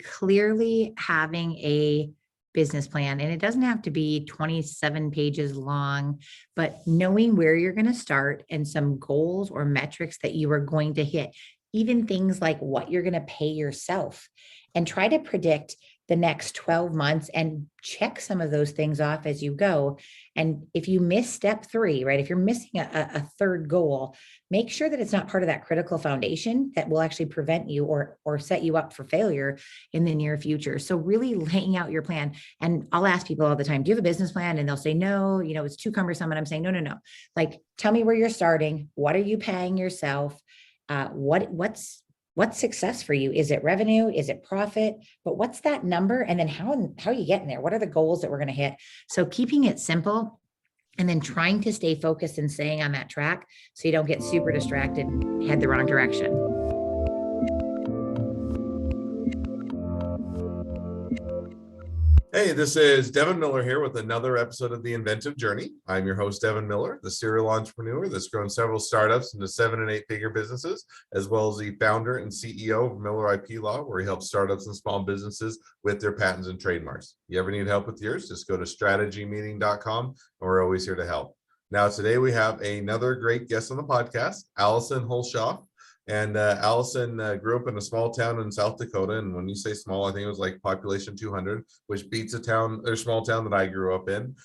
clearly having a business plan, and it doesn't have to be 27 pages long, but knowing where you're going to start and some goals or metrics that you are going to hit, even things like what you're going to pay yourself, and try to predict the next 12 months and check some of those things off as you go. And if you miss step 3, right, if you're missing a third goal, make sure that it's not part of that critical foundation that will actually prevent you or set you up for failure in the near future. So really laying out your plan. And I'll ask people all the time, do you have a business plan? And they'll say, no, it's too cumbersome. And I'm saying, no. Like, tell me where you're starting. What are you paying yourself? What's success for you? Is it revenue? Is it profit? But what's that number? And then how are you getting there? What are the goals that we're going to hit? So keeping it simple and then trying to stay focused and staying on that track so you don't get super distracted and head the wrong direction. Hey, this is Devin Miller here with another episode of the Inventive Journey. I'm your host, Devin Miller, the serial entrepreneur that's grown several startups into 7- and 8-figure businesses, as well as the founder and CEO of Miller IP Law, where he helps startups and small businesses with their patents and trademarks. You ever need help with yours? Just go to strategymeeting.com, and we're always here to help. Now, today we have another great guest on the podcast, Alison Hulshof. And Alison grew up in a small town in South Dakota. And when you say small, I think it was like population 200, which beats a town or small town that I grew up in.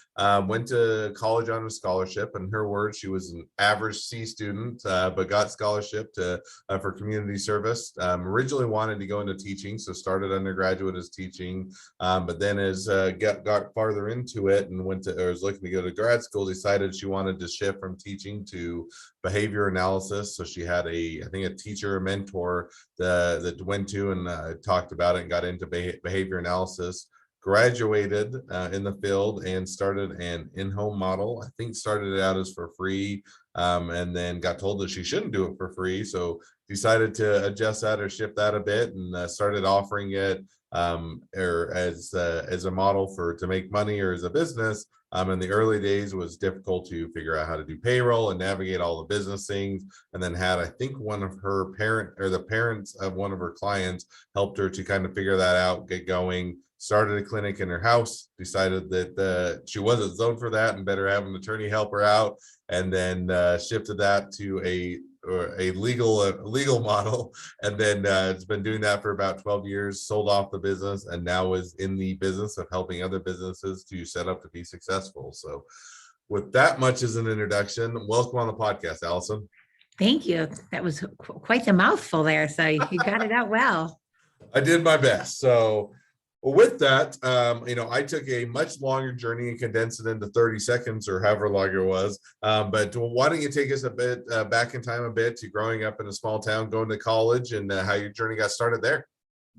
Went to college on a scholarship. In her words, she was an average C student, but got scholarship for community service. Originally wanted to go into teaching, so started undergraduate as teaching. But then as got farther into it and was looking to go to grad school, decided she wanted to shift from teaching to behavior analysis. So she had I think a teacher, a mentor that went to and talked about it and got into behavior analysis, graduated in the field and started an in-home model. I think started it out as for free and then got told that she shouldn't do it for free. So decided to adjust that or shift that a bit and started offering it or as a model to make money or as a business. In the early days, it was difficult to figure out how to do payroll and navigate all the business things. And then had, I think, one of her the parents of one of her clients helped her to kind of figure that out, get going. Started a clinic in her house, decided that she wasn't zoned for that and better have an attorney help her out, and then shifted that to a legal model, and then it's been doing that for about 12 years, sold off the business, and now is in the business of helping other businesses to set up to be successful. So with that much as an introduction, welcome on the podcast, Alison. Thank you. That was quite a mouthful there. So you got it out well. I did my best. So with that, I took a much longer journey and condensed it into 30 seconds or however long it was. But why don't you take us a bit back in time a bit to growing up in a small town, going to college, and how your journey got started there?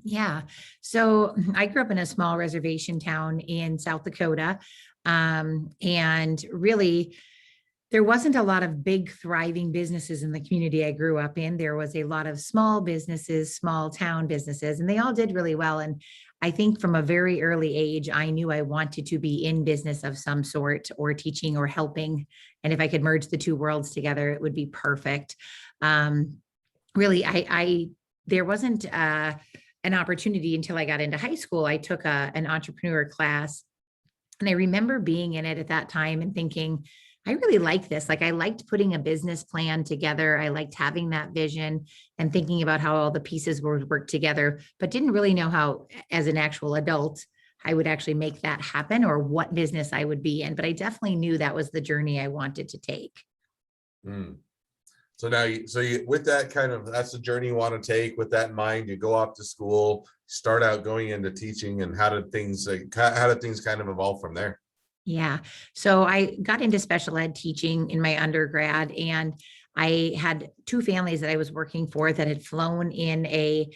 Yeah. So I grew up in a small reservation town in South Dakota. And really, there wasn't a lot of big thriving businesses in the community I grew up in. There was a lot of small businesses, small town businesses, and they all did really well. And I think from a very early age, I knew I wanted to be in business of some sort, or teaching or helping. And if I could merge the two worlds together, it would be perfect. Really, there wasn't an opportunity until I got into high school. I took an entrepreneur class, and I remember being in it at that time and thinking, I really like this. Like, I liked putting a business plan together. I liked having that vision and thinking about how all the pieces would work together, but didn't really know how, as an actual adult, I would actually make that happen or what business I would be in. But I definitely knew that was the journey I wanted to take. So now, with that that's the journey you want to take. With that in mind, you go off to school, start out going into teaching, and how did things kind of evolve from there? Yeah. So I got into special ed teaching in my undergrad, and I had two families that I was working for that had flown in a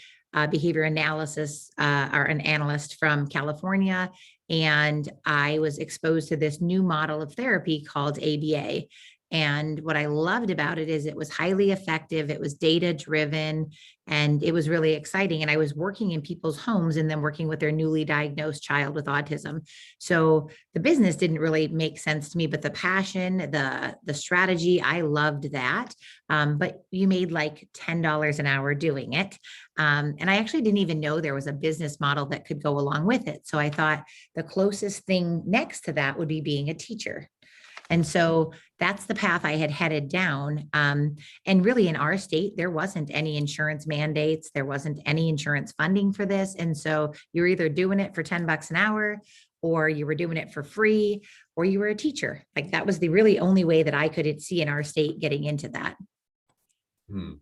behavior analysis or an analyst from California. And I was exposed to this new model of therapy called ABA. And what I loved about it is it was highly effective. It was data driven, and it was really exciting. And I was working in people's homes and then working with their newly diagnosed child with autism. So the business didn't really make sense to me, but the passion, the strategy, I loved that. But you made like $10 an hour doing it. And I actually didn't even know there was a business model that could go along with it. So I thought the closest thing next to that would be being a teacher. And so that's the path I had headed down. And really in our state, there wasn't any insurance mandates. There wasn't any insurance funding for this. And so you're either doing it for $10 an hour, or you were doing it for free, or you were a teacher. Like that was the really only way that I could see in our state getting into that. Hmm.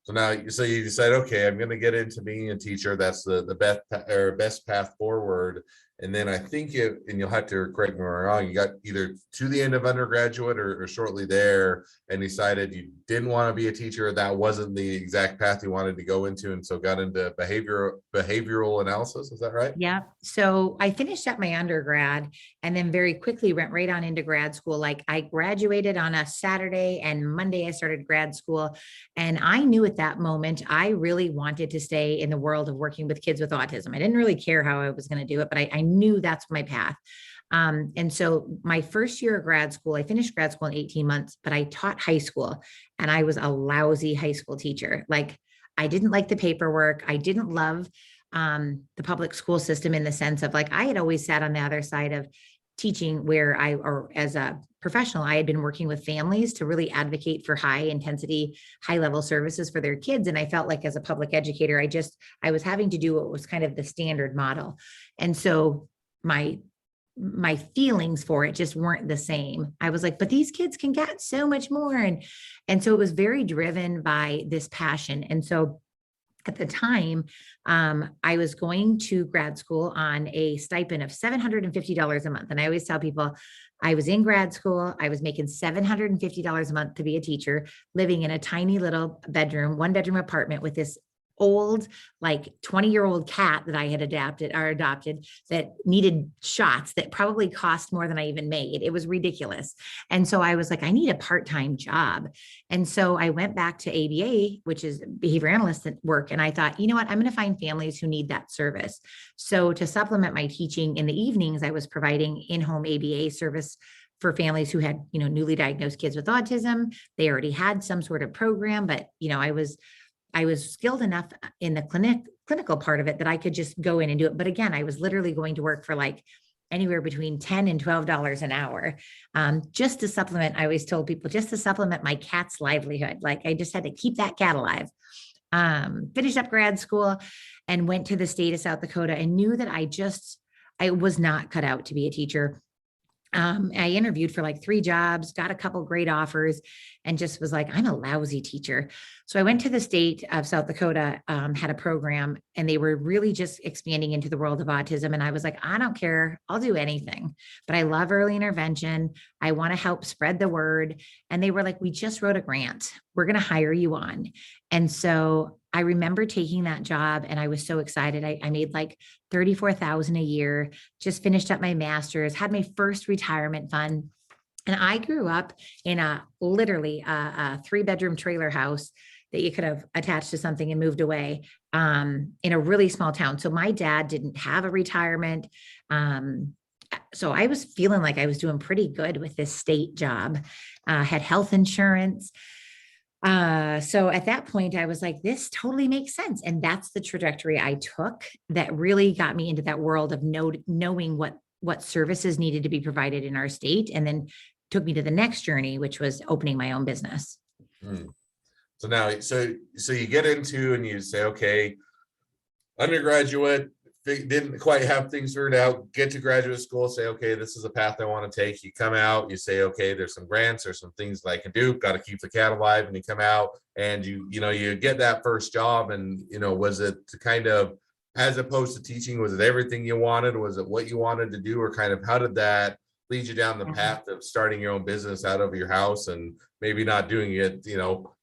So now, so you decide, okay, I'm going to get into being a teacher. That's the best path forward. And then I think and you'll have to correct me if I'm wrong, you got either to the end of undergraduate or shortly there and decided you didn't want to be a teacher. That wasn't the exact path you wanted to go into. And so got into behavioral analysis. Is that right? Yeah. So I finished up my undergrad and then very quickly went right on into grad school. Like I graduated on a Saturday and Monday I started grad school. And I knew at that moment, I really wanted to stay in the world of working with kids with autism. I didn't really care how I was going to do it, but I knew that's my path. And so my first year of grad school, I finished grad school in 18 months, but I taught high school and I was a lousy high school teacher. Like I didn't like the paperwork. I didn't love the public school system in the sense of like, I had always sat on the other side of teaching or as a professional, I had been working with families to really advocate for high intensity, high level services for their kids. And I felt like as a public educator, I was having to do what was kind of the standard model. And so my feelings for it just weren't the same. I was like, but these kids can get so much more. And so it was very driven by this passion. And so at the time, I was going to grad school on a stipend of $750 a month. And I always tell people I was in grad school, I was making $750 a month to be a teacher, living in a tiny little bedroom, 1-bedroom apartment with this old, like 20-year-old cat that I had adopted that needed shots that probably cost more than I even made. It was ridiculous. And so I was like, I need a part-time job. And so I went back to ABA, which is behavior analyst work. And I thought, you know what, I'm going to find families who need that service. So to supplement my teaching in the evenings, I was providing in-home ABA service for families who had, newly diagnosed kids with autism. They already had some sort of program, but, I was skilled enough in the clinical part of it that I could just go in and do it. But again, I was literally going to work for like anywhere between $10 and $12 an hour, just to supplement. I always told people just to supplement my cat's livelihood. Like I just had to keep that cat alive. Finished up grad school and went to the state of South Dakota and knew that I was not cut out to be a teacher. I interviewed for like 3 jobs, got a couple great offers, and just was like, I'm a lousy teacher. So I went to the state of South Dakota, had a program, and they were really just expanding into the world of autism. And I was like, I don't care. I'll do anything, but I love early intervention. I want to help spread the word. And they were like, we just wrote a grant. We're going to hire you on. And so I remember taking that job and I was so excited. I made like $34,000 a year, just finished up my master's, had my first retirement fund. And I grew up in literally a 3-bedroom trailer house that you could have attached to something and moved away, in a really small town. So my dad didn't have a retirement. So I was feeling like I was doing pretty good with this state job, had health insurance. So at that point I was like, this totally makes sense. And that's the trajectory I took that really got me into that world of knowing what services needed to be provided in our state. And then took me to the next journey, which was opening my own business. So now, so you get into and you say, okay, undergraduate, didn't quite have things figured out, get to graduate school, say, okay, this is a path I want to take. You come out, you say, okay, there's some grants, there's some things that I can do, got to keep the cat alive. And you come out and you get that first job. And, was it to kind of, as opposed to teaching, was it everything you wanted? Was it what you wanted to do? Or kind of how did that lead you down the path of starting your own business out of your house and maybe not doing it,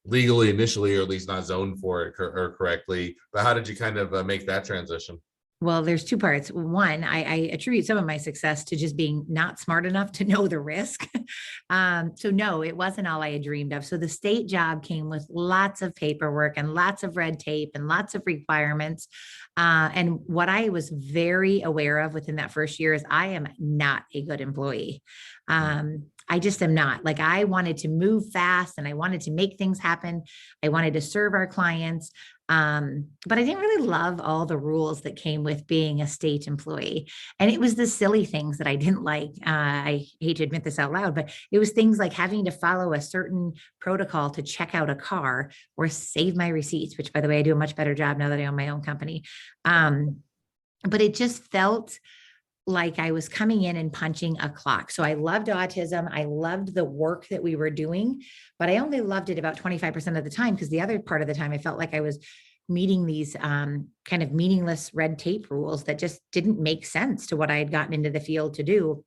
legally initially, or at least not zoned for it or correctly? But how did you kind of make that transition? Well, there's 2 parts. One, I attribute some of my success to just being not smart enough to know the risk. So no, it wasn't all I had dreamed of. So the state job came with lots of paperwork and lots of red tape and lots of requirements. And what I was very aware of within that first year is I am not a good employee. I just am not. Like I wanted to move fast and I wanted to make things happen. I wanted to serve our clients. But I didn't really love all the rules that came with being a state employee. And it was the silly things that I didn't like. I hate to admit this out loud, but it was things like having to follow a certain protocol to check out a car or save my receipts, which, by the way, I do a much better job now that I own my own company. But it just felt like I was coming in and punching a clock. So I loved autism. I loved the work that we were doing, but I only loved it about 25% of the time, because the other part of the time I felt like I was meeting these kind of meaningless red tape rules that just didn't make sense to what I had gotten into the field to do.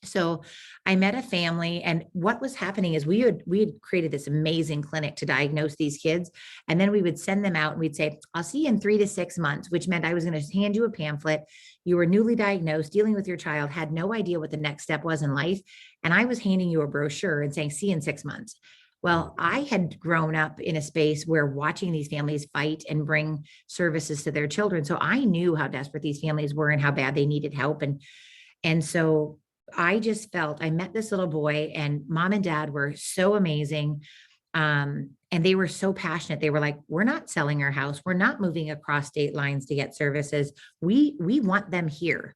So I met a family, and what was happening is we had created this amazing clinic to diagnose these kids. And then we would send them out and we'd say, I'll see you in 3 to 6 months, which meant I was going to hand you a pamphlet. You were newly diagnosed, dealing with your child, had no idea what the next step was in life. And I was handing you a brochure and saying, see you in 6 months. Well, I had grown up in a space where watching these families fight and bring services to their children. So I knew how desperate these families were and how bad they needed help. And so I just felt, I met this little boy, and mom and dad were so amazing. And they were so passionate. They were like, we're not selling our house. We're not moving across state lines to get services. We want them here.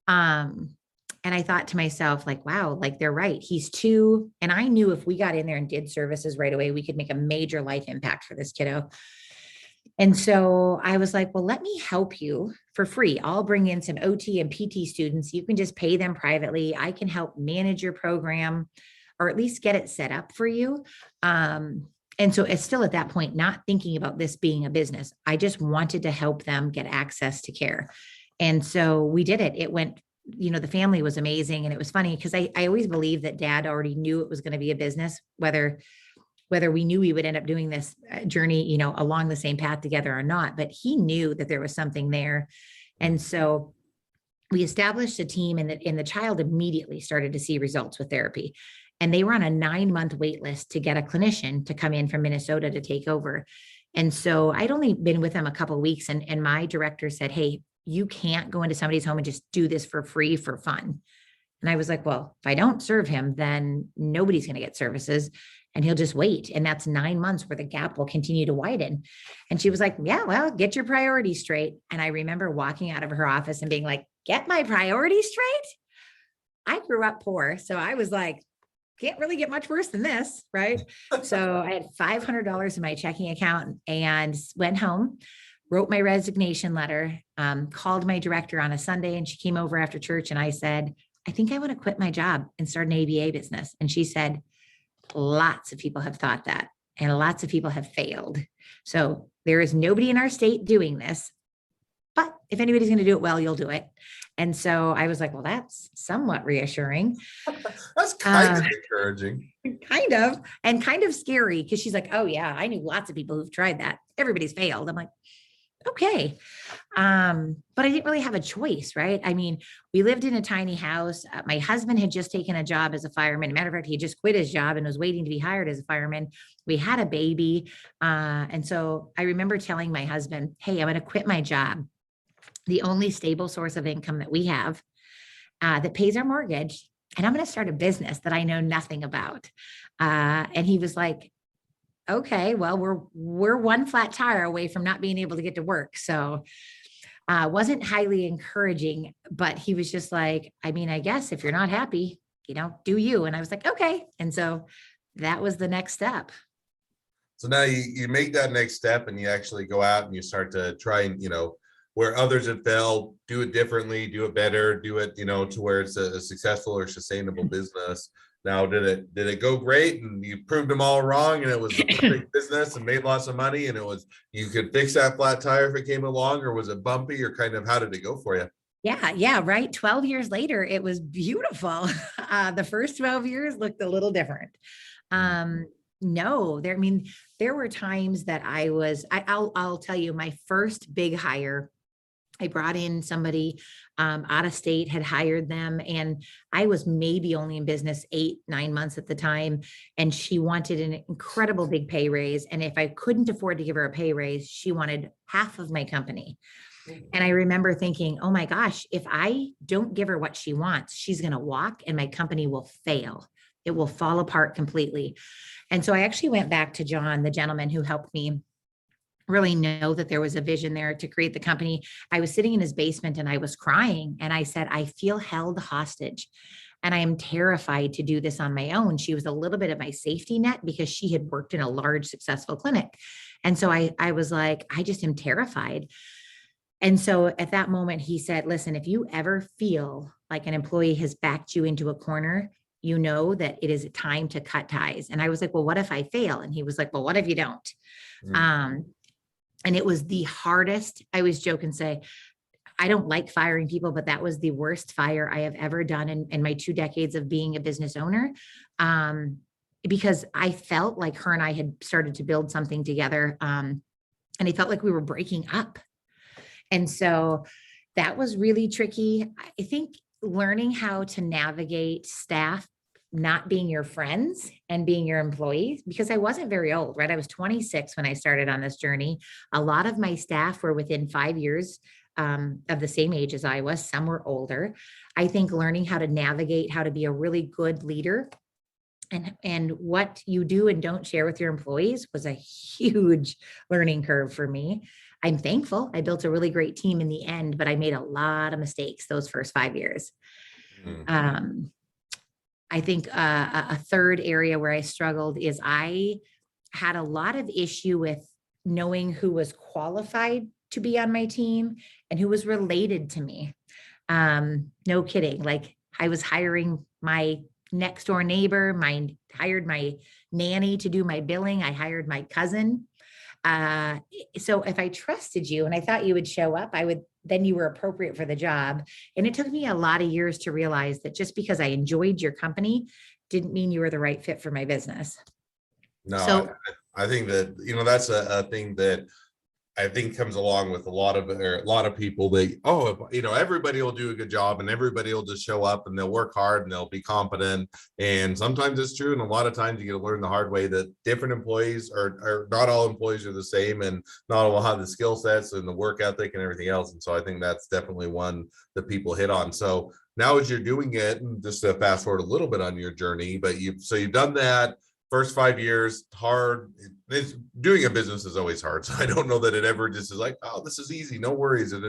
And I thought to myself, like, wow, like they're right. He's 2. And I knew if we got in there and did services right away, we could make a major life impact for this kiddo. And so I was like, well, let me help you for free. I'll bring in some OT and PT students. You can just pay them privately. I can help manage your program, or at least get it set up for you. And so it's still at that point, not thinking about this being a business. I just wanted to help them get access to care. And so we did it. It went, the family was amazing. And it was funny because I always believed that dad already knew it was going to be a business, whether we knew we would end up doing this journey, along the same path together or not, but he knew that there was something there. And so we established a team, and the child immediately started to see results with therapy. And they were on a 9-month wait list to get a clinician to come in from Minnesota to take over. And so I'd only been with them a couple of weeks, and my director said, hey, you can't go into somebody's home and just do this for free for fun. And I was like, well, if I don't serve him, then nobody's going to get services, and he'll just wait. And that's 9 months where the gap will continue to widen. And she was like, yeah, well, get your priorities straight. And I remember walking out of her office and being like, get my priorities straight. I grew up poor. So I was like, can't really get much worse than this, right? So I had $500 in my checking account and went home, wrote my resignation letter, called my director on a Sunday, and she came over after church, and I said, I think I want to quit my job and start an ABA business. And she said, lots of people have thought that, and lots of people have failed. So there is nobody in our state doing this, but if anybody's going to do it well, you'll do it. And so I was like, well, that's somewhat reassuring. That's kind of encouraging. Kind of, and kind of scary, because she's like, oh yeah, I knew lots of people who've tried that. Everybody's failed. I'm like, okay. But I didn't really have a choice, right? I mean, we lived in a tiny house. My husband had just taken a job as a fireman. Matter of fact, he just quit his job and was waiting to be hired as a fireman. We had a baby. And so I remember telling my husband, hey, I'm going to quit my job, the only stable source of income that we have, that pays our mortgage, and I'm going to start a business that I know nothing about. And he was like, okay, well, we're one flat tire away from not being able to get to work. So wasn't highly encouraging, but he was just like, I mean, I guess if you're not happy, do you. And I was like, okay. And so that was the next step. So now you make that next step, and you actually go out and you start to try and, where others have failed, do it differently, do it better, do it, to where it's a successful or sustainable business. Now, did it go great, and you proved them all wrong, and it was a perfect business and made lots of money, and you could fix that flat tire if it came along, or was it bumpy, or kind of how did it go for you? Yeah, right. 12 years later, it was beautiful. The first 12 years looked a little different. No, there were times that I'll tell you, my first big hire, I brought in somebody out of state, had hired them, and I was maybe only in business 8-9 months at the time. And she wanted an incredible big pay raise. And if I couldn't afford to give her a pay raise, she wanted half of my company. And I remember thinking, oh my gosh, if I don't give her what she wants, she's going to walk and my company will fail. It will fall apart completely. And so I actually went back to John, the gentleman who helped me really know that there was a vision there to create the company. I was sitting in his basement and I was crying and I said, I feel held hostage and I am terrified to do this on my own. She was a little bit of my safety net because she had worked in a large, successful clinic. And so I was like, I just am terrified. And so at that moment, he said, listen, if you ever feel like an employee has backed you into a corner, you know that it is time to cut ties. And I was like, well, what if I fail? And he was like, well, what if you don't? Mm. Um, and it was the hardest. I always joke and say, I don't like firing people, but that was the worst fire I have ever done in my 2 decades of being a business owner. Because I felt like her and I had started to build something together. And I felt like we were breaking up. And so that was really tricky. I think learning how to navigate staff not being your friends and being your employees, because I wasn't very old, right? I was 26 when I started on this journey. A lot of my staff were within 5 years of the same age as I was. Some were older. I think learning how to navigate, how to be a really good leader and what you do and don't share with your employees was a huge learning curve for me. I'm thankful. I built a really great team in the end, but I made a lot of mistakes those first 5 years. Mm. I think a third area where I struggled is I had a lot of issue with knowing who was qualified to be on my team and who was related to me. No kidding. Like I was hiring my next door neighbor, hired my nanny to do my billing. I hired my cousin. So if I trusted you and I thought you would show up, then you were appropriate for the job. And it took me a lot of years to realize that just because I enjoyed your company didn't mean you were the right fit for my business. No, So I think that, that's a thing that I think comes along with a lot of people that, everybody will do a good job and everybody will just show up and they'll work hard and they'll be competent. And sometimes it's true. And a lot of times you get to learn the hard way that different employees are not all employees are the same and not all have the skill sets and the work ethic and everything else. And so I think that's definitely one that people hit on. So now as you're doing it, and just to fast forward a little bit on your journey, but you've done that. First 5 years, hard. Doing a business is always hard. So I don't know that it ever just is like, oh, this is easy, no worries. And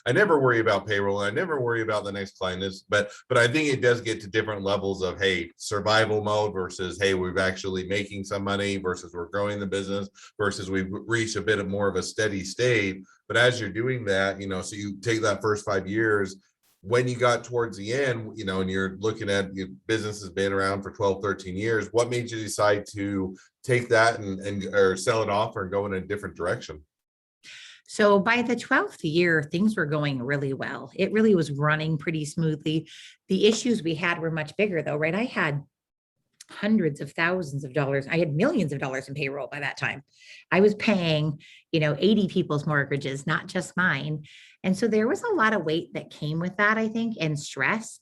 I never worry about payroll. I never worry about the next client but I think it does get to different levels of, hey, survival mode versus, hey, we're actually making some money versus we're growing the business versus we've reached a bit of more of a steady state. But as you're doing that, so you take that first 5 years, when you got towards the end, and you're looking at your business has been around for 12, 13 years, what made you decide to take that and or sell it off or go in a different direction? So by the 12th year, things were going really well. It really was running pretty smoothly. The issues we had were much bigger though, right? I had hundreds of thousands of dollars. I had millions of dollars in payroll by that time. I was paying, 80 people's mortgages, not just mine. And so there was a lot of weight that came with that, I think, and stress.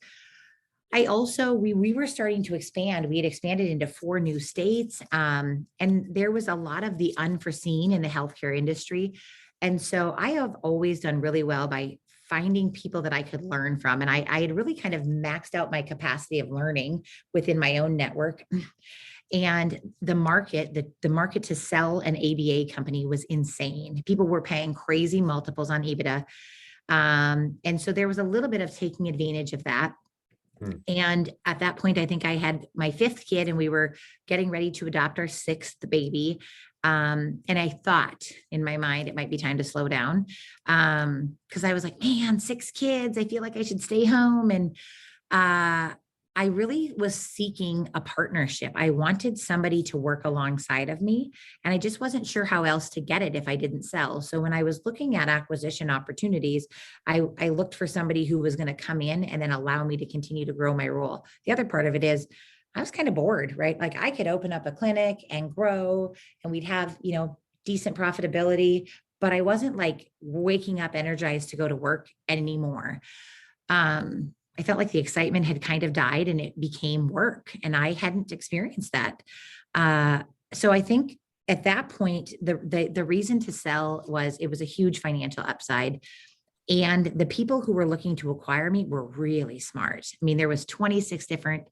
I also, we were starting to expand. We had expanded into 4 new states. And there was a lot of the unforeseen in the healthcare industry. And so I have always done really well by finding people that I could learn from. And I had really kind of maxed out my capacity of learning within my own network. And the market to sell an ABA company was insane. People were paying crazy multiples on EBITDA. And so there was a little bit of taking advantage of that. And at that point, I think I had my 5th kid and we were getting ready to adopt our 6th baby. And I thought in my mind, it might be time to slow down. Cause I was like, man, 6 kids, I feel like I should stay home. And, I really was seeking a partnership. I wanted somebody to work alongside of me, and I just wasn't sure how else to get it if I didn't sell. So when I was looking at acquisition opportunities, I looked for somebody who was going to come in and then allow me to continue to grow my role. The other part of it is I was kind of bored, right? Like I could open up a clinic and grow and we'd have, decent profitability, but I wasn't like waking up energized to go to work anymore. I felt like the excitement had kind of died and it became work, and I hadn't experienced that. So I think at that point, the reason to sell was it was a huge financial upside. And the people who were looking to acquire me were really smart. I mean, there was 26 different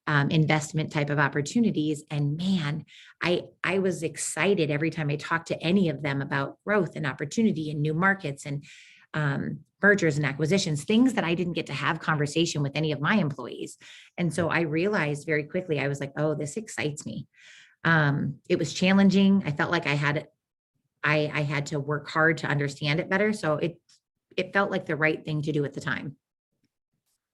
investment type of opportunities. And man, I was excited every time I talked to any of them about growth and opportunity and new markets and mergers and acquisitions, things that I didn't get to have conversation with any of my employees. And so I realized very quickly, I was like, oh, this excites me. It was challenging. I felt like I had to work hard to understand it better. So it felt like the right thing to do at the time.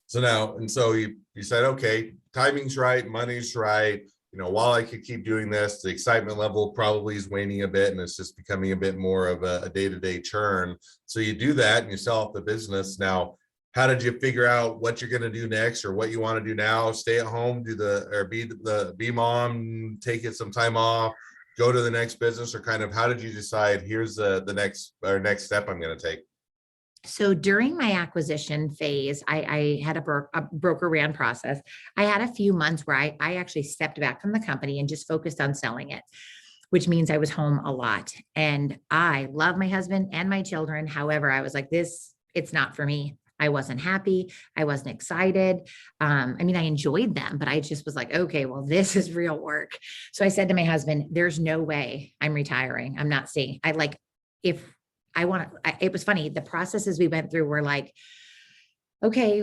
So now, and so you said, okay, timing's right, money's right. While I could keep doing this, the excitement level probably is waning a bit and it's just becoming a bit more of a day-to-day churn. So you do that and you sell off the business. Now, how did you figure out what you're going to do next or what you want to do now? Stay at home, be mom, take it some time off, go to the next business, or kind of how did you decide here's the next step I'm going to take? So during my acquisition phase, I had a broker ran process. I had a few months where I actually stepped back from the company and just focused on selling it, which means I was home a lot. And I love my husband and my children. However, I was like, it's not for me. I wasn't happy. I wasn't excited. I enjoyed them, but I just was like, okay, well, this is real work. So I said to my husband, there's no way I'm retiring. I'm not staying. It was funny. The processes we went through were like, okay,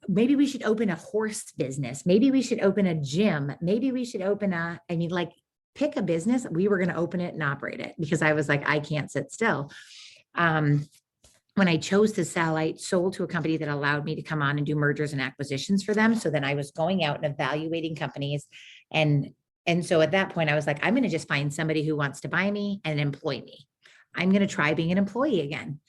maybe we should open a horse business. Maybe we should open a gym. Maybe we should open pick a business. We were going to open it and operate it because I was like, I can't sit still. When I chose to sell, I sold to a company that allowed me to come on and do mergers and acquisitions for them. So then I was going out and evaluating companies. And so at that point, I was like, I'm going to just find somebody who wants to buy me and employ me. I'm going to try being an employee again.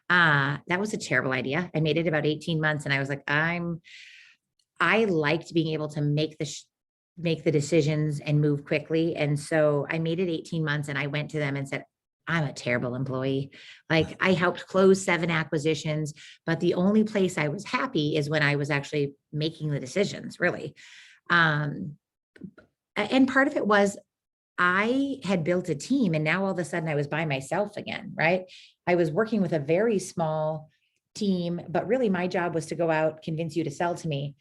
That was a terrible idea. I made it about 18 months and I was like, I liked being able to make the decisions and move quickly. And so I made it 18 months and I went to them and said, I'm a terrible employee. Like I helped close 7 acquisitions, but the only place I was happy is when I was actually making the decisions, really. And part of it was I had built a team and now all of a sudden I was by myself again, right? I was working with a very small team, but really my job was to go out, convince you to sell to me,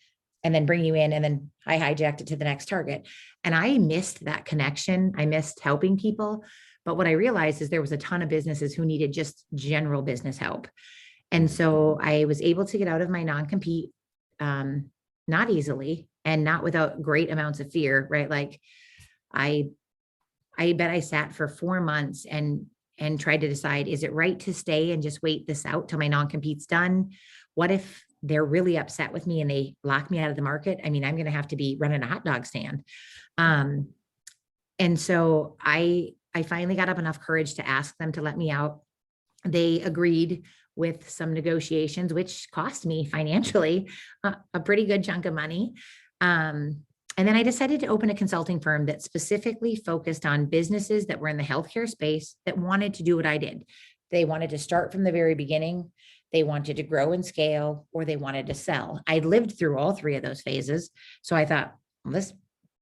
and then bring you in. And then I hijacked it to the next target. And I missed that connection. I missed helping people. But what I realized is there was a ton of businesses who needed just general business help. And so I was able to get out of my non-compete, not easily and not without great amounts of fear, right? Like I bet I sat for 4 months and tried to decide, is it right to stay and just wait this out till my non-compete's done? What if they're really upset with me and they lock me out of the market? I'm going to have to be running a hot dog stand. And so I finally got up enough courage to ask them to let me out. They agreed with some negotiations, which cost me financially a pretty good chunk of money. And then I decided to open a consulting firm that specifically focused on businesses that were in the healthcare space that wanted to do what I did. They wanted to start from the very beginning. They wanted to grow and scale, or they wanted to sell. I lived through all 3 of those phases. So I thought, well,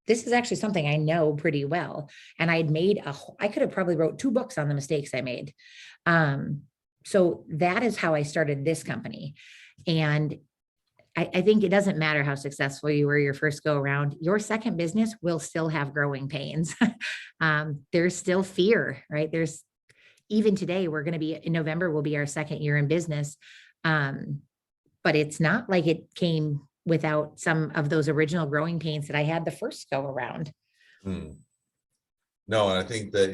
this is actually something I know pretty well. And I could have probably wrote 2 books on the mistakes I made. So that is how I started this company. And I think it doesn't matter how successful you were your first go around, your second business will still have growing pains. There's still fear, right? Even today, in November, will be our 2nd year in business. But it's not like it came without some of those original growing pains that I had the first go around. No, and I think that,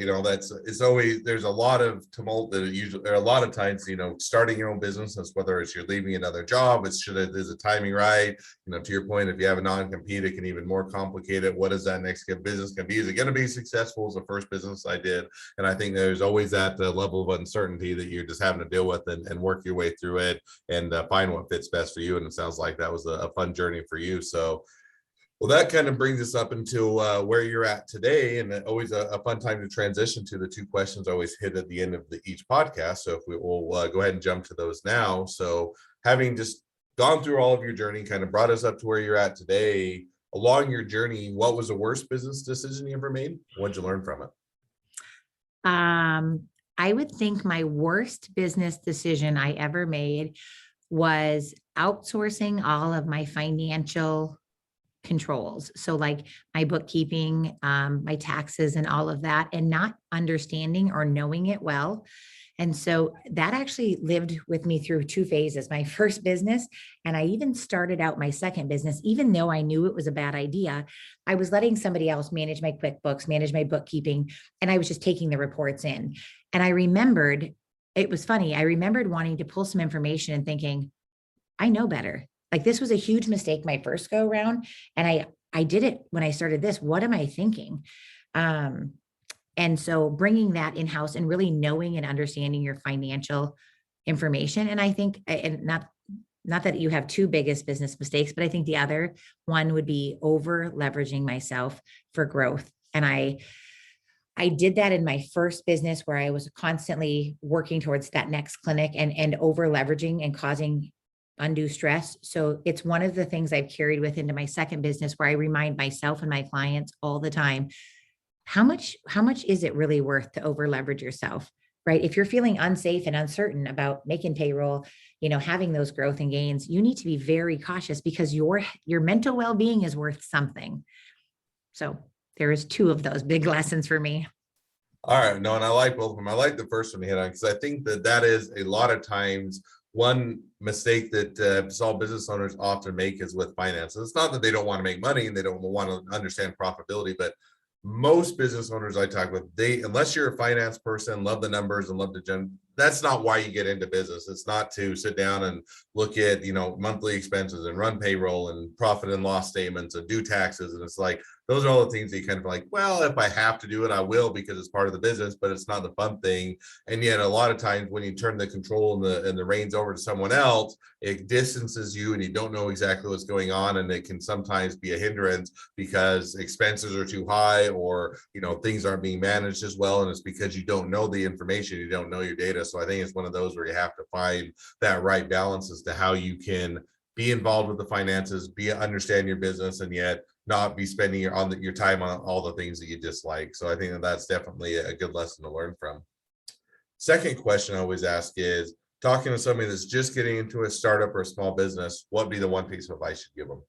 there's a lot of tumult that usually, or a lot of times, starting your own business, whether it's you're leaving another job, is the timing right? To your point, if you have a non-compete, it can even more complicate it. What is that next business going to be? Is it going to be successful as the first business I did? And I think there's always that level of uncertainty that you're just having to deal with and work your way through it and find what fits best for you. And it sounds like that was a fun journey for you. So, well, that kind of brings us up into where you're at today, and always a fun time to transition to the 2 questions I always hit at the end of each podcast. So if we'll go ahead and jump to those now. So having just gone through all of your journey, kind of brought us up to where you're at today. Along your journey, what was the worst business decision you ever made? What did you learn from it? I would think my worst business decision I ever made was outsourcing all of my financial controls. So like my bookkeeping, my taxes and all of that, and not understanding or knowing it well. And so that actually lived with me through two phases, my first business. And I even started out my second business, even though I knew it was a bad idea. I was letting somebody else manage my QuickBooks, manage my bookkeeping, and I was just taking the reports in. And I remembered, it was funny. I remembered wanting to pull some information and thinking, I know better. Like this was a huge mistake my first go around. And I did it when I started this. What am I thinking? And so bringing that in-house and really knowing and understanding your financial information. And I think, and not that you have two biggest business mistakes, but I think the other one would be over leveraging myself for growth. And I did that in my first business where I was constantly working towards that next clinic and over leveraging and causing undue stress. So it's one of the things I've carried with into my second business where I remind myself and my clients all the time, how much is it really worth to over leverage yourself, right? If you're feeling unsafe and uncertain about making payroll, having those growth and gains, you need to be very cautious because your mental well-being is worth something. So there is two of those big lessons for me. All right. No, and I like both of them. I like the first one to hit on because I think that is a lot of times one mistake that small business owners often make is with finances. It's not that they don't want to make money and they don't want to understand profitability, but most business owners I talk with, unless you're a finance person, love the numbers and love the that's not why you get into business. It's not to sit down and look at, monthly expenses and run payroll and profit and loss statements and do taxes. And it's like, those are all the things that you kind of like, well, if I have to do it, I will because it's part of the business, but it's not the fun thing. And yet a lot of times when you turn the control and the reins over to someone else, it distances you and you don't know exactly what's going on. And it can sometimes be a hindrance because expenses are too high or, things aren't being managed as well. And it's because you don't know the information, you don't know your data. So I think it's one of those where you have to find that right balance as to how you can be involved with the finances, understand your business, and yet not be spending your time on all the things that you dislike. So I think that's definitely a good lesson to learn from. Second question I always ask is, talking to somebody that's just getting into a startup or a small business, what would be the one piece of advice you'd give them?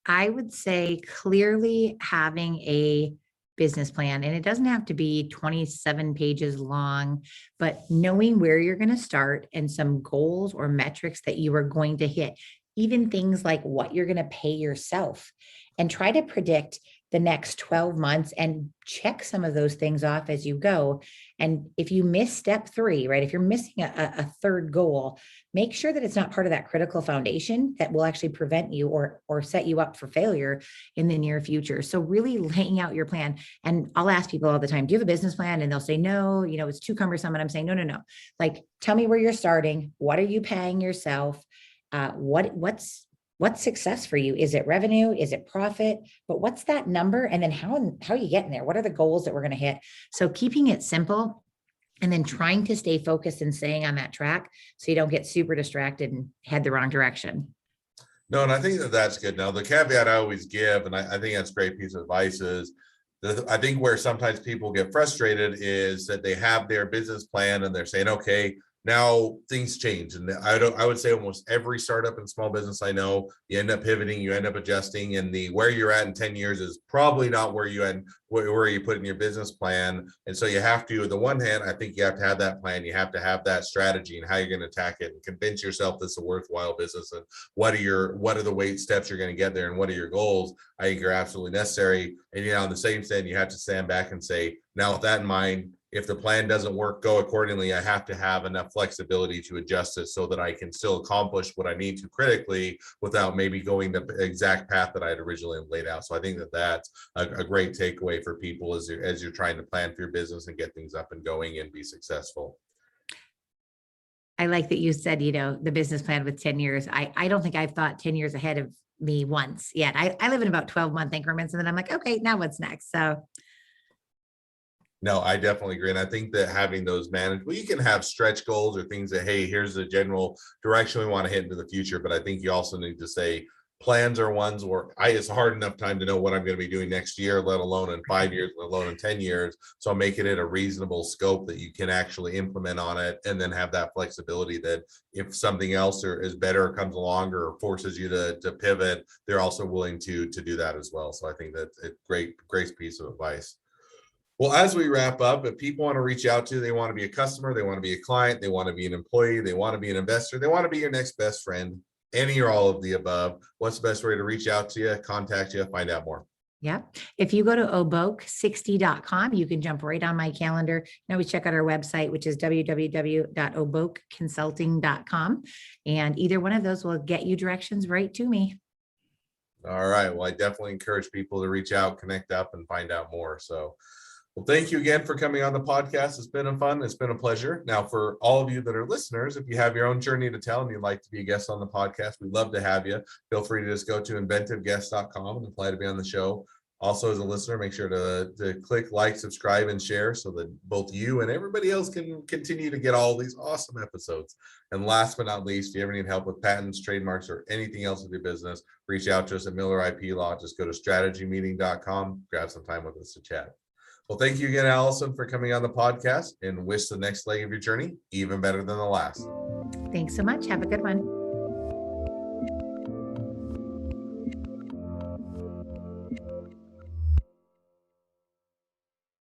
I would say clearly having a business plan, and it doesn't have to be 27 pages long, but knowing where you're going to start and some goals or metrics that you are going to hit, even things like what you're going to pay yourself, and try to predict the next 12 months and check some of those things off as you go. And if you miss step 3, right, if you're missing a third goal, make sure that it's not part of that critical foundation that will actually prevent you or set you up for failure in the near future. So really laying out your plan. And I'll ask people all the time, do you have a business plan? And they'll say, no, it's too cumbersome. And I'm saying, no. Like, tell me where you're starting. What are you paying yourself? What's success for you? Is it revenue? Is it profit? But what's that number? And then how are you getting there? What are the goals that we're going to hit? So keeping it simple and then trying to stay focused and staying on that track so you don't get super distracted and head the wrong direction. No, and I think that's good. Now, the caveat I always give, and I think that's a great piece of advice, is I think where sometimes people get frustrated is that they have their business plan and they're saying, okay, now things change. And I would say almost every startup and small business I know, you end up pivoting, you end up adjusting, and where you're at in 10 years is probably not where you put in your business plan. And so you have to, on the one hand, I think you have to have that plan, you have to have that strategy and how you're going to attack it and convince yourself this is a worthwhile business and what are the steps you're going to get there and what are your goals, I think are absolutely necessary. And on the same stand, you have to stand back and say, now with that in mind, if the plan doesn't work, go accordingly. I have to have enough flexibility to adjust it so that I can still accomplish what I need to critically without maybe going the exact path that I had originally laid out. So I think that's a great takeaway for people as you're trying to plan for your business and get things up and going and be successful. I like that you said, the business plan with 10 years. I don't think I've thought 10 years ahead of me once yet. I live in about 12-month increments and then I'm like, okay, now what's next? So no, I definitely agree. And I think that having those you can have stretch goals or things that, hey, here's the general direction we want to hit into the future. But I think you also need to say, plans are ones where it's hard enough time to know what I'm going to be doing next year, let alone in 5 years, let alone in 10 years. So I'm making it a reasonable scope that you can actually implement on it, and then have that flexibility that if something else is better comes along or forces you to pivot, they're also willing to do that as well. So I think that's a great piece of advice. Well, as we wrap up, if people want to reach out to you, they want to be a customer, they want to be a client, they want to be an employee, they want to be an investor, they want to be your next best friend, any or all of the above, what's the best way to reach out to you, contact you, find out more? Yep. If you go to oboke60.com, you can jump right on my calendar. You always check out our website, which is www.obokeconsulting.com. And either one of those will get you directions right to me. All right. Well, I definitely encourage people to reach out, connect up, and find out more. So, well, thank you again for coming on the podcast. It's been fun. It's been a pleasure. Now, for all of you that are listeners, if you have your own journey to tell and you'd like to be a guest on the podcast, we'd love to have you. Feel free to just go to inventiveguest.com and apply to be on the show. Also, as a listener, make sure to click like, subscribe, and share so that both you and everybody else can continue to get all these awesome episodes. And last but not least, if you ever need help with patents, trademarks, or anything else with your business, reach out to us at Miller IP Law. Just go to strategymeeting.com, grab some time with us to chat. Well, thank you again, Alison, for coming on the podcast, and wish the next leg of your journey even better than the last. Thanks so much. Have a good one.